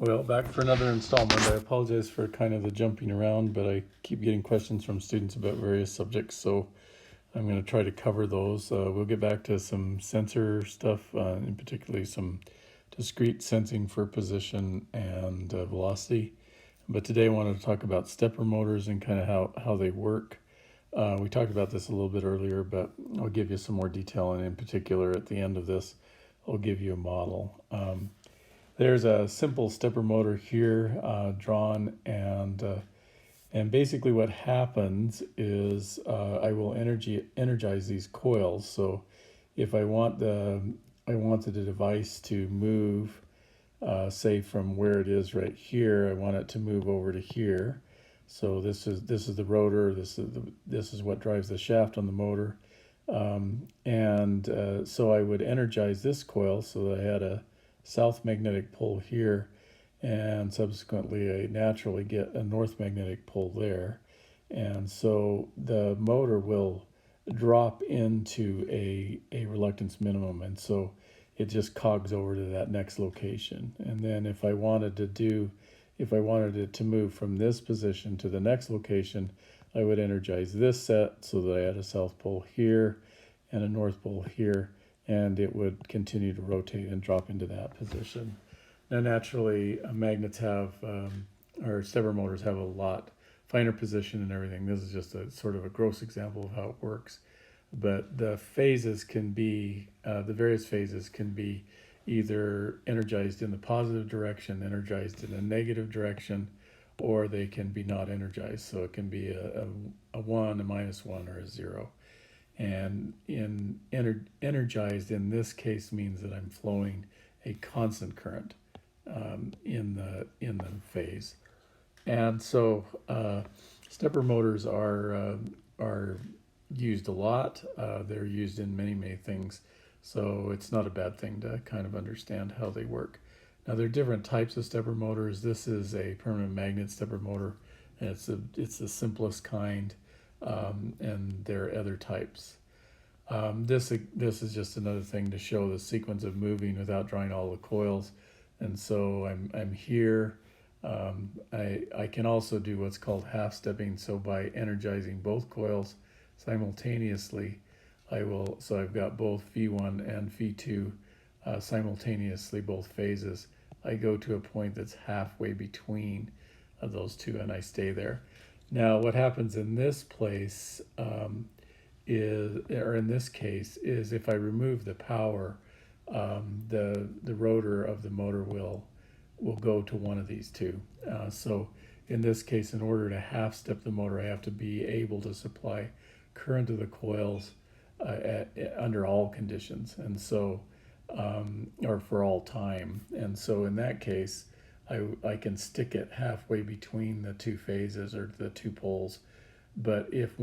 Well, back for another installment. I apologize for kind of the jumping around, but I keep getting questions from students about various subjects, so I'm going to try to cover those. We'll get back to some sensor stuff, in particularly some discrete sensing for position and velocity. But today I wanted to talk about stepper motors and kind of how they work. We talked about this a little bit earlier, but I'll give you some more detail, and in particular at the end of this, I'll give you a model. There's a simple stepper motor here drawn, and basically what happens is I will energize these coils. So if I wanted the device to move, say from where it is right here, I want it to move over to here. So this is the rotor. This is what drives the shaft on the motor, and so I would energize this coil so that I had a south magnetic pole here, and subsequently I naturally get a north magnetic pole there. And so the motor will drop into a reluctance minimum, and so it just cogs over to that next location. And then if I wanted it to move from this position to the next location, I would energize this set so that I had a south pole here and a north pole here, and it would continue to rotate and drop into that position. Now, naturally, magnets have, or stepper motors have a lot finer position and everything. This is just a sort of a gross example of how it works. But the phases can be, the various phases can be either energized in the positive direction, energized in a negative direction, or they can be not energized. So it can be a 1, a -1, or a 0. And energized in this case means that I'm flowing a constant current in the phase. And so stepper motors are used a lot. They're used in many things, so it's not a bad thing to kind of understand how they work. Now there are different types of stepper motors. This is a permanent magnet stepper motor, and it's the simplest kind, and there are other types. This is just another thing to show the sequence of moving without drawing all the coils. And so I'm here. I can also do what's called half stepping. So by energizing both coils simultaneously, so I've got both V1 and V2 simultaneously, both phases. I go to a point that's halfway between those two, and I stay there. Now what happens in this place, or in this case, is if I remove the power, the rotor of the motor will go to one of these two. So in this case, in order to half step the motor, I have to be able to supply current to the coils under all conditions, and so or for all time. And so in that case, I can stick it halfway between the two phases or the two poles. But if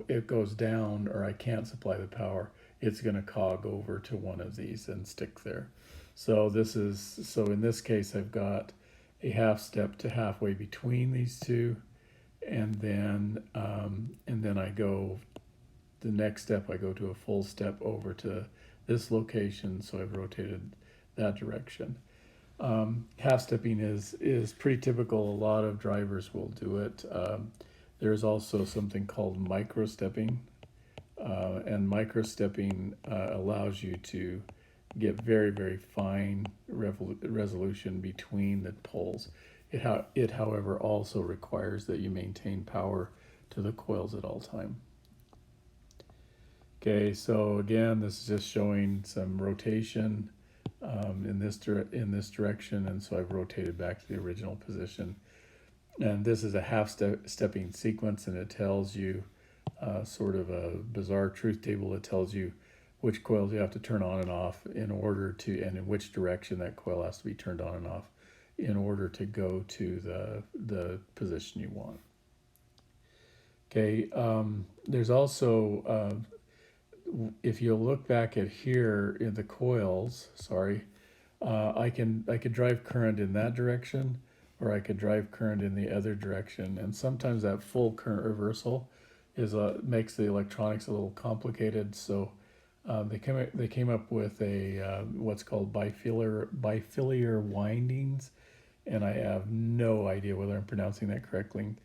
it goes down or I can't supply the power, it's going to cog over to one of these and stick there. So in this case I've got a half step to halfway between these two, and then I go the next step. I go to a full step over to this location, so I've rotated that direction. Half stepping is pretty typical. A lot of drivers will do it. There's also something called micro stepping, and micro stepping allows you to get very fine resolution between the poles. It however also requires that you maintain power to the coils at all time. Okay, so again, this is just showing some rotation in this direction, and so I've rotated back to the original position. And this is a half-stepping sequence, and it tells you sort of a bizarre truth table. It tells you which coils you have to turn on and off in order to, and in which direction that coil has to be turned on and off in order to go to the position you want. Okay, there's also, if you look back at here in the coils, I could drive current in that direction, or I could drive current in the other direction. And sometimes that full current reversal makes the electronics a little complicated. So they came up with what's called bifilar windings, and I have no idea whether I'm pronouncing that correctly,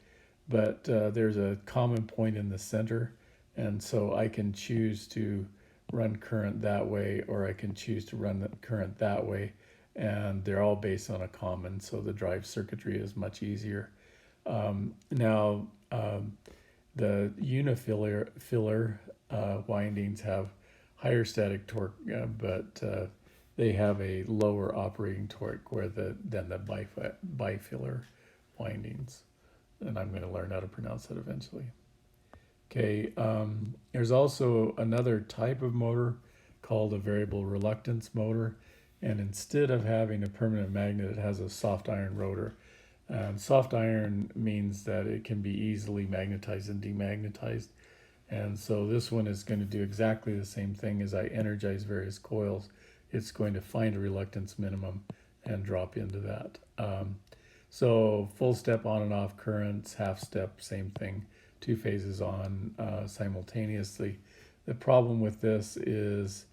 but there's a common point in the center, and so I can choose to run current that way, or I can choose to run the current that way, and they're all based on a common, so the drive circuitry is much easier. Now, the unifiller windings have higher static torque, but they have a lower operating torque than the bifiller windings. And I'm going to learn how to pronounce that eventually. Okay, there's also another type of motor called a variable reluctance motor. And instead of having a permanent magnet, it has a soft iron rotor. Soft iron means that it can be easily magnetized and demagnetized. And so this one is going to do exactly the same thing. As I energize various coils, it's going to find a reluctance minimum and drop into that. So full step on and off currents, half step, same thing, 2 phases on simultaneously. The problem with this is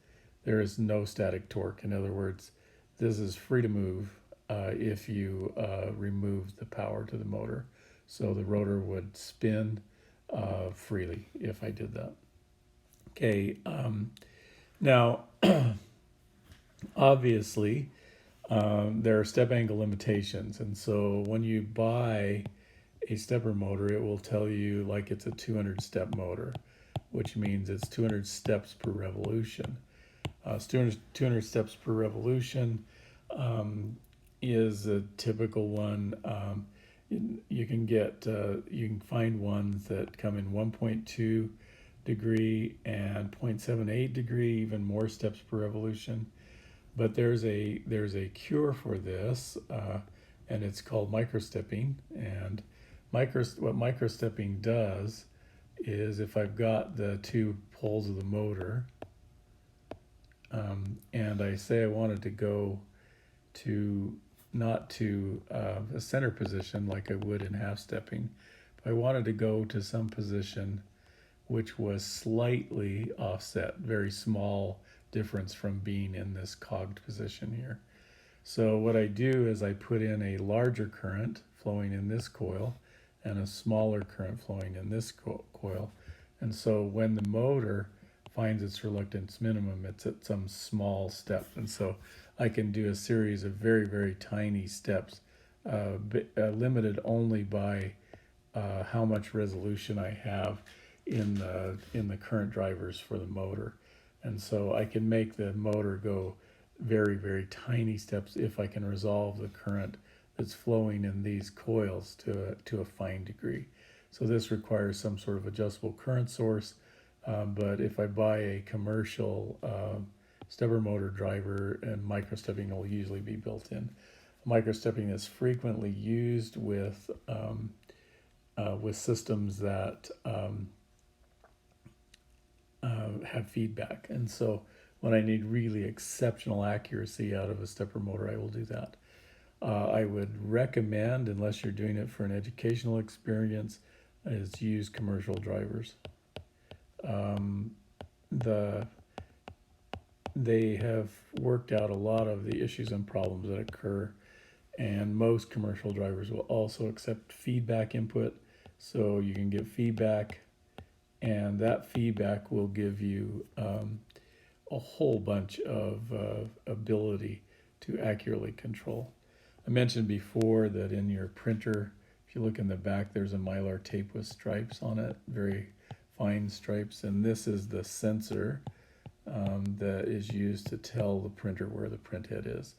there is no static torque. In other words, this is free to move if you remove the power to the motor. So the rotor would spin freely if I did that. Okay, now obviously there are step angle limitations, and so when you buy a stepper motor, it will tell you like it's a 200 step motor, which means it's 200 steps per revolution. 200 steps per revolution is a typical one. You can find ones that come in 1.2 degree and 0.78 degree, even more steps per revolution. But there's a cure for this, and it's called microstepping. And what microstepping does is, if I've got the 2 poles of the motor, and I say I wanted to go to not to a center position like I would in half stepping, but I wanted to go to some position which was slightly offset, very small difference from being in this cogged position here. So what I do is I put in a larger current flowing in this coil and a smaller current flowing in this coil. And so when the motor finds its reluctance minimum, it's at some small step. And so I can do a series of very, very tiny steps, limited only by how much resolution I have in the current drivers for the motor. And so I can make the motor go very, very tiny steps if I can resolve the current that's flowing in these coils to a fine degree. So this requires some sort of adjustable current source, but if I buy a commercial stepper motor driver, and microstepping will usually be built in. Microstepping is frequently used with systems that have feedback, and so when I need really exceptional accuracy out of a stepper motor, I will do that. I would recommend, unless you're doing it for an educational experience, is use commercial drivers. They have worked out a lot of the issues and problems that occur, and most commercial drivers will also accept feedback input, so you can get feedback, and that feedback will give you a whole bunch of ability to accurately control. I mentioned before that in your printer, if you look in the back, there's a Mylar tape with stripes on it, very fine stripes, and this is the sensor that is used to tell the printer where the print head is.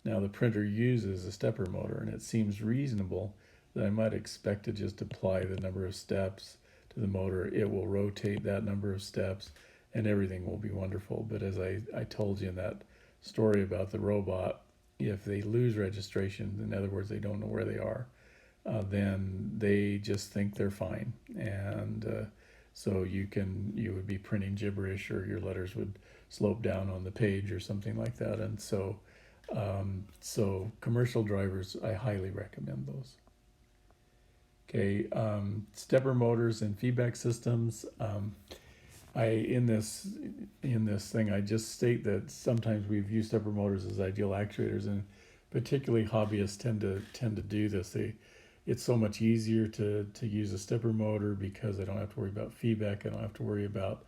Now the printer uses a stepper motor, and it seems reasonable that I might expect to just apply the number of steps to the motor. It will rotate that number of steps and everything will be wonderful. But as I told you in that story about the robot, if they lose registration, in other words, they don't know where they are, then they just think they're fine. And so you would be printing gibberish, or your letters would slope down on the page or something like that. And so commercial drivers, I highly recommend those. Okay, stepper motors and feedback systems. In this thing, I just state that sometimes we view stepper motors as ideal actuators, and particularly hobbyists tend to do this. It's so much easier to use a stepper motor because I don't have to worry about feedback. I don't have to worry about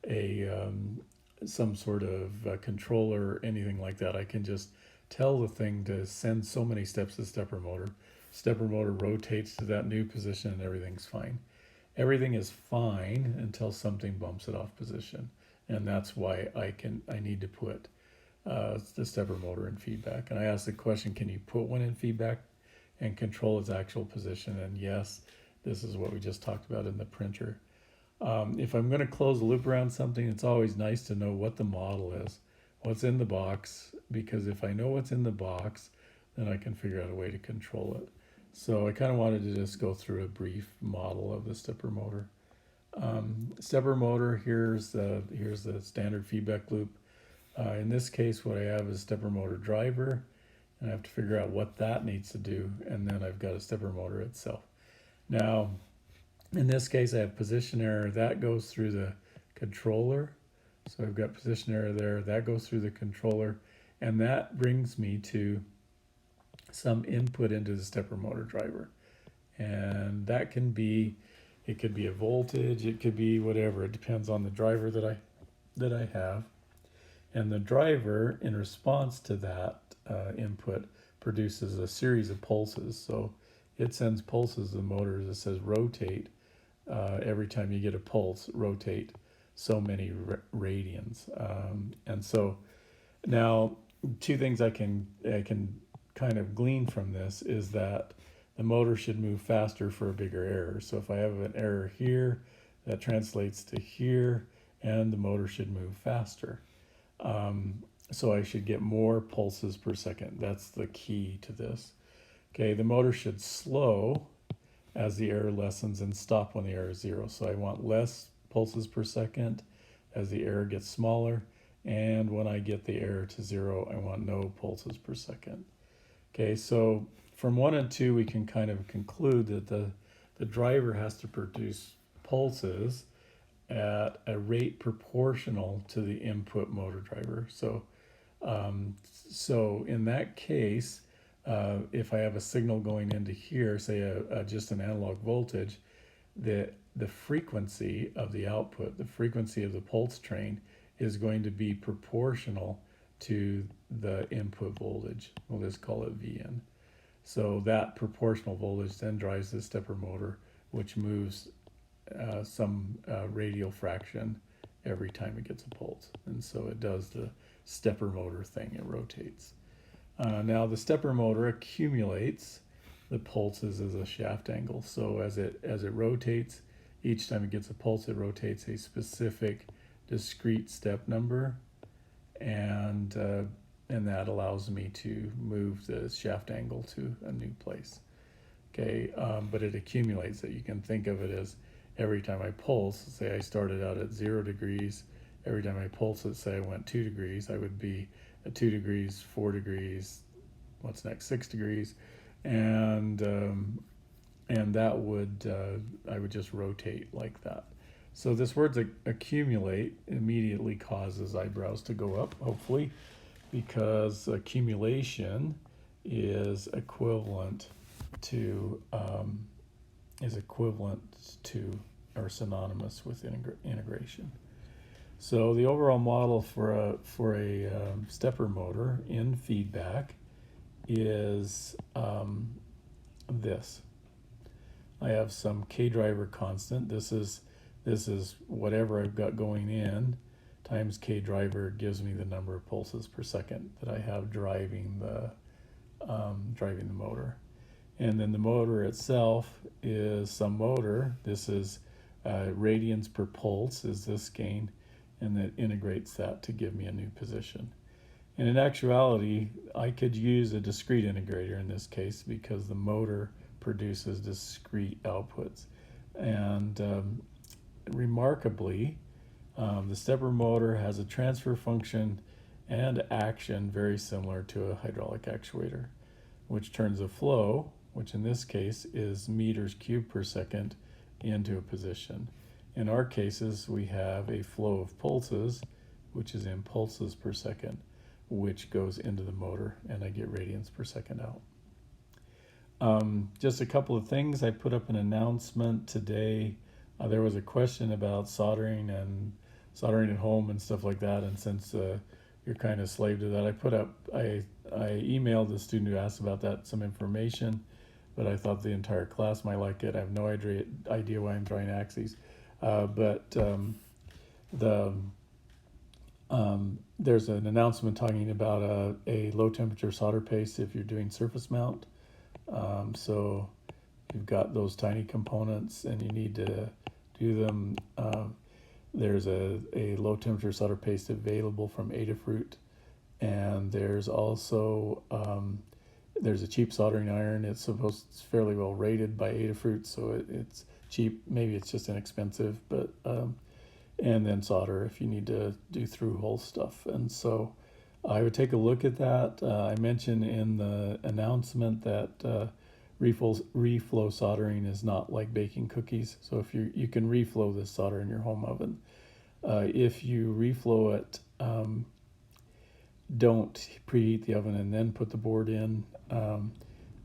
a some sort of controller or anything like that. I can just tell the thing to send so many steps to the stepper motor. Stepper motor rotates to that new position and everything's fine. Everything is fine until something bumps it off position, and that's why I need to put the stepper motor in feedback. And I asked the question, can you put one in feedback and control its actual position? And yes, this is what we just talked about in the printer. If I'm going to close a loop around something, it's always nice to know what the model is, what's in the box, because if I know what's in the box, then I can figure out a way to control it. So I kind of wanted to just go through a brief model of the stepper motor. Stepper motor, here's the standard feedback loop. In this case, what I have is stepper motor driver, and I have to figure out what that needs to do, and then I've got a stepper motor itself. Now, in this case, I have position error. That goes through the controller. So I've got position error there. That goes through the controller, and that brings me to some input into the stepper motor driver. And that can be, it could be a voltage, it could be whatever. It depends on the driver that I have. And the driver, in response to that input, produces a series of pulses. So it sends pulses to the motor that says rotate. Every time you get a pulse, rotate so many radians. And so now, two things I can kind of glean from this is that the motor should move faster for a bigger error. So if I have an error here, that translates to here, and the motor should move faster. So I should get more pulses per second. That's the key to this. Okay, the motor should slow as the error lessens and stop when the error is zero. So I want less pulses per second as the error gets smaller, and when I get the error to zero, I want no pulses per second. Okay, so from 1 and 2, we can kind of conclude that the driver has to produce pulses at a rate proportional to the input motor driver. So in that case, if I have a signal going into here, say just an analog voltage, the frequency of the output, the frequency of the pulse train, is going to be proportional to the input voltage. We'll just call it Vn. So that proportional voltage then drives the stepper motor, which moves some radial fraction every time it gets a pulse. And so it does the stepper motor thing, it rotates. Now the stepper motor accumulates the pulses as a shaft angle. So as it rotates, each time it gets a pulse, it rotates a specific discrete step number, and that allows me to move the shaft angle to a new place. Okay, but it accumulates it. You can think of it as every time I pulse, say I started out at 0 degrees, every time I pulse it, say I went 2 degrees, I would be at 2 degrees, 4 degrees, what's next, 6 degrees, and that would, I would just rotate like that. So this word accumulate immediately causes eyebrows to go up, hopefully, because accumulation is equivalent to or synonymous with integration. So the overall model for a stepper motor in feedback is this. I have some K driver constant. This is whatever I've got going in times K driver gives me the number of pulses per second that I have driving the motor. And then the motor itself is some motor. This is radians per pulse is this gain, and that integrates that to give me a new position. And in actuality, I could use a discrete integrator in this case because the motor produces discrete outputs. And remarkably, the stepper motor has a transfer function and action very similar to a hydraulic actuator, which turns a flow, which in this case is meters cubed per second, into a position. In our cases, we have a flow of pulses, which is in pulses per second. which goes into the motor, and I get radians per second out. Just a couple of things. I put up an announcement today. There was a question about soldering at home and stuff like that, and since you're kind of slave to that, I emailed the student who asked about that some information, but I thought the entire class might like it. I have no idea why I'm drawing axes, but there's an announcement talking about a low temperature solder paste if you're doing surface mount. So you've got those tiny components and you need to do them. There's a low temperature solder paste available from Adafruit, and there's also there's a cheap soldering iron. It's fairly well rated by Adafruit, so it's cheap. Maybe it's just inexpensive, but and then solder if you need to do through hole stuff. And so I would take a look at that. I mentioned in the announcement that reflow soldering is not like baking cookies. So if you can reflow this solder in your home oven. If you reflow it, don't preheat the oven and then put the board in,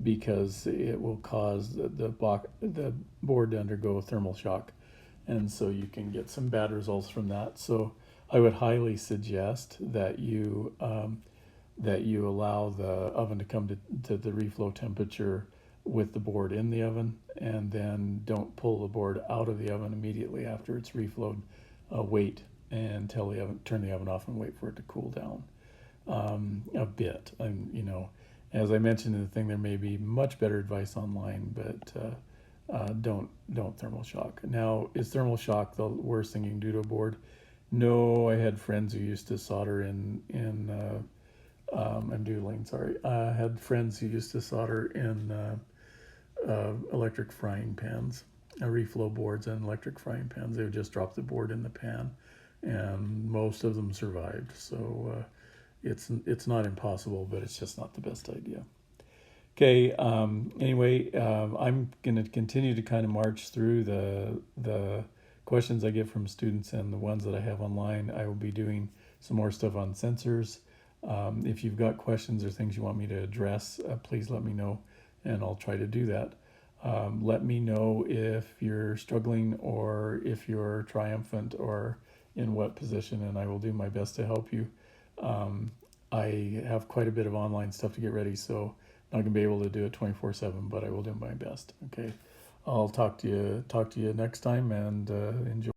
because it will cause the board to undergo thermal shock, and so you can get some bad results from that. So I would highly suggest that you allow the oven to come to the reflow temperature with the board in the oven, and then don't pull the board out of the oven immediately after it's reflowed. Wait until turn the oven off and wait for it to cool down a bit. As I mentioned in the thing, there may be much better advice online, but don't thermal shock. Now, is thermal shock the worst thing you can do to a board? No, I had friends who used to solder I'm doodling, sorry. I had friends who used to solder in electric frying pans, reflow boards and electric frying pans. They would just drop the board in the pan, and most of them survived. So it's not impossible, but it's just not the best idea. Okay, anyway, I'm going to continue to kind of march through the questions I get from students and the ones that I have online. I will be doing some more stuff on sensors. If you've got questions or things you want me to address, please let me know, and I'll try to do that. Let me know if you're struggling or if you're triumphant or in what position, and I will do my best to help you. I have quite a bit of online stuff to get ready, so I'm not going to be able to do it 24/7, but I will do my best. Okay, I'll talk to you next time, and enjoy.